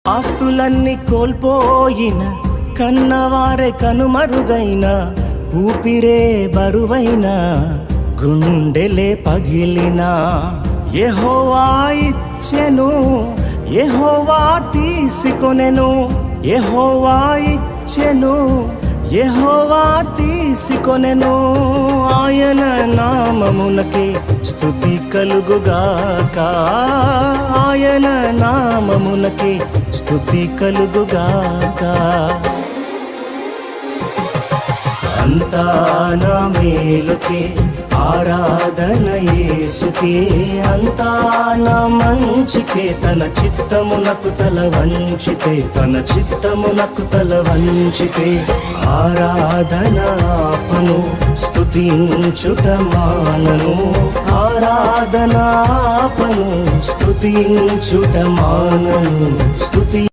ఆస్తులన్నీ కోల్పోయిన కన్నవారే కనుమరుగైన ఊపిరే బరువైన గుండెలే పగిలిన యెహోవా ఇచ్చెను యెహోవా తీసుకొనెను యెహోవా ఇచ్చెను యెహోవా తీసుకొనెను ఆయన నామమునకే స్తుతి కలుగుగాక ఆయన నామమునకే స్తుతి కలుగుగాక అంతా నా మేలుకే ఆరాధన యేసుకే అంతా నా మంచికే తన చిత్తమునకు తల వంచితే తన చిత్తమునకు తల వంచితే ఆరాధన ఆపను స్తుతించుట మానను ఆరాధన ఆపను స్తుతించుట మానను స్తుతి